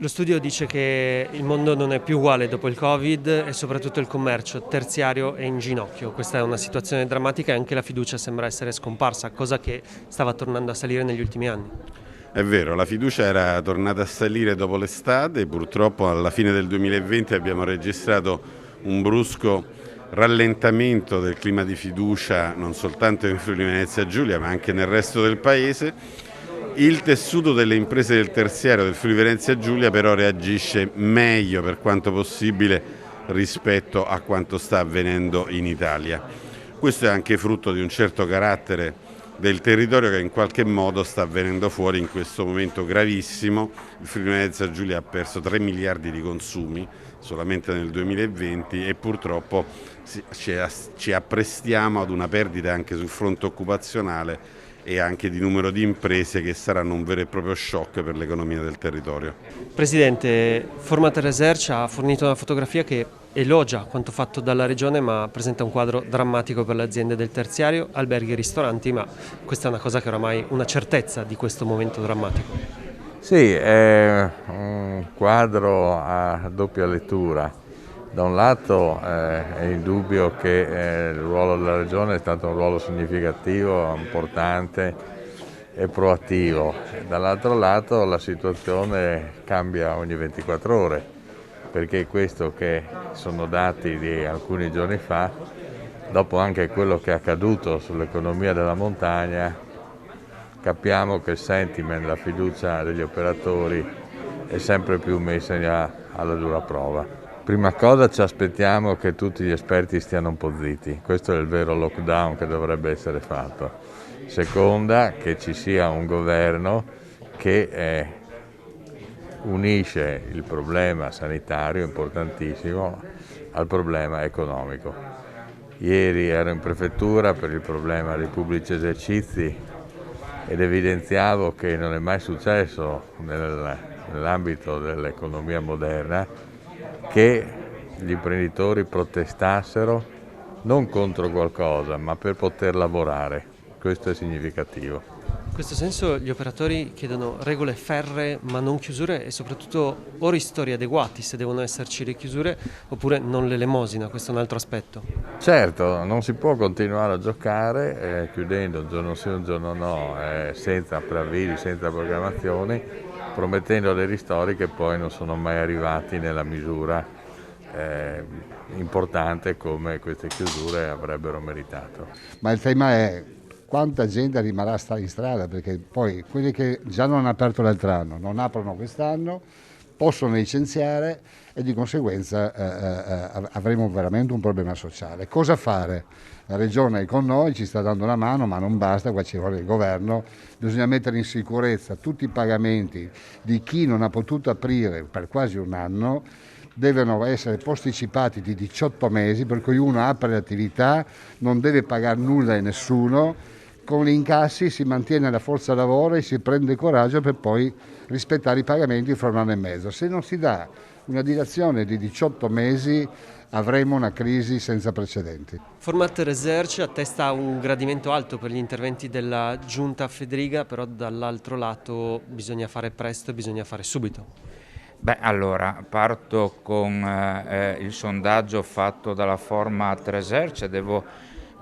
Lo studio dice che il mondo non è più uguale dopo il Covid e soprattutto il commercio terziario è in ginocchio. Questa è una situazione drammatica e anche la fiducia sembra essere scomparsa, cosa che stava tornando a salire negli ultimi anni. È vero, la fiducia era tornata a salire dopo l'estate, purtroppo alla fine del 2020 abbiamo registrato un brusco rallentamento del clima di fiducia non soltanto in Friuli Venezia Giulia ma anche nel resto del paese. Il tessuto delle imprese del terziario del Friuli Venezia Giulia però reagisce meglio per quanto possibile rispetto a quanto sta avvenendo in Italia. Questo è anche frutto di un certo carattere del territorio che in qualche modo sta venendo fuori in questo momento gravissimo. Il Friuli Venezia Giulia ha perso 3 miliardi di consumi solamente nel 2020 e purtroppo ci apprestiamo ad una perdita anche sul fronte occupazionale e anche di numero di imprese che saranno un vero e proprio shock per l'economia del territorio. Presidente, Format Research ha fornito una fotografia che elogia quanto fatto dalla Regione ma presenta un quadro drammatico per le aziende del terziario, alberghi e ristoranti, ma questa è una cosa che oramai è una certezza di questo momento drammatico. Sì, è un quadro a doppia lettura. Da un lato è indubbio che il ruolo della Regione è stato un ruolo significativo, importante e proattivo. Dall'altro lato la situazione cambia ogni 24 ore, perché questo che sono dati di alcuni giorni fa, dopo anche quello che è accaduto sull'economia della montagna, capiamo che il sentiment, la fiducia degli operatori è sempre più messa alla dura prova. Prima cosa ci aspettiamo che tutti gli esperti stiano un po' zitti, questo è il vero lockdown che dovrebbe essere fatto. Seconda, che ci sia un governo che unisce il problema sanitario, importantissimo, al problema economico. Ieri ero in prefettura per il problema dei pubblici esercizi ed evidenziavo che non è mai successo nell'ambito dell'economia moderna che gli imprenditori protestassero non contro qualcosa, ma per poter lavorare. Questo è significativo. In questo senso gli operatori chiedono regole ferree ma non chiusure e soprattutto o ristori adeguati se devono esserci le chiusure oppure non l'elemosina, questo è un altro aspetto. Certo, non si può continuare a giocare chiudendo un giorno sì un giorno no, senza preavvisi, senza programmazioni, promettendo dei ristori che poi non sono mai arrivati nella misura importante come queste chiusure avrebbero meritato. Ma il tema è quanta gente rimarrà in strada, perché poi quelli che già non hanno aperto l'altro anno, non aprono quest'anno, possono licenziare e di conseguenza avremo veramente un problema sociale. Cosa fare? La Regione è con noi, ci sta dando una mano, ma non basta, qua ci vuole il governo, bisogna mettere in sicurezza tutti i pagamenti di chi non ha potuto aprire per quasi un anno, devono essere posticipati di 18 mesi, per cui uno apre l'attività, non deve pagare nulla a nessuno, con gli incassi si mantiene la forza lavoro e si prende coraggio per poi rispettare i pagamenti fra un anno e mezzo. Se non si dà una dilazione di 18 mesi avremo una crisi senza precedenti. Format Research attesta un gradimento alto per gli interventi della Giunta Fedriga, però dall'altro lato bisogna fare presto e bisogna fare subito. Beh, allora, parto con il sondaggio fatto dalla Format Research.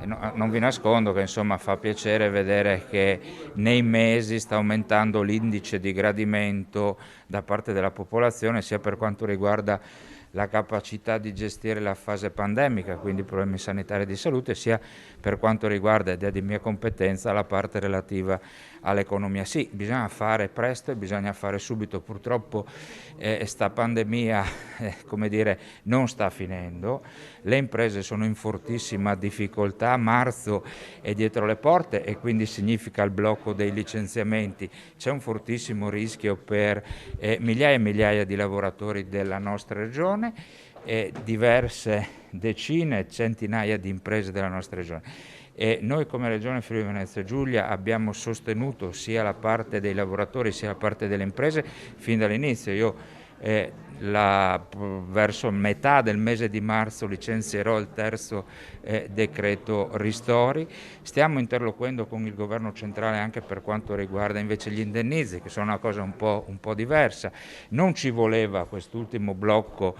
Non vi nascondo che insomma fa piacere vedere che nei mesi sta aumentando l'indice di gradimento da parte della popolazione, sia per quanto riguarda la capacità di gestire la fase pandemica, quindi i problemi sanitari e di salute, sia per quanto riguarda, ed è di mia competenza, la parte relativa all'economia. Sì, bisogna fare presto e bisogna fare subito. Purtroppo sta pandemia, come dire, non sta finendo, le imprese sono in fortissima difficoltà, marzo è dietro le porte e quindi significa il blocco dei licenziamenti, c'è un fortissimo rischio per migliaia e migliaia di lavoratori della nostra regione e diverse decine, centinaia di imprese della nostra regione. E noi come Regione Friuli Venezia Giulia abbiamo sostenuto sia la parte dei lavoratori sia la parte delle imprese fin dall'inizio. Io verso metà del mese di marzo licenzierò il terzo decreto ristori. Stiamo interloquendo con il governo centrale anche per quanto riguarda invece gli indennizzi, che sono una cosa un po' diversa. Non ci voleva quest'ultimo blocco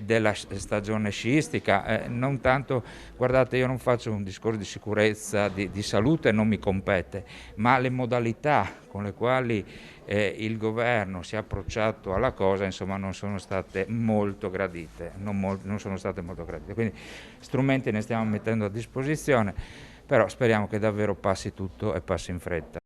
della stagione sciistica, non tanto, guardate, io non faccio un discorso di sicurezza, di salute, non mi compete, ma le modalità con le quali il governo si è approcciato alla cosa, insomma, non sono state molto gradite, non sono state molto gradite. Quindi strumenti ne stiamo mettendo a disposizione, però speriamo che davvero passi tutto e passi in fretta.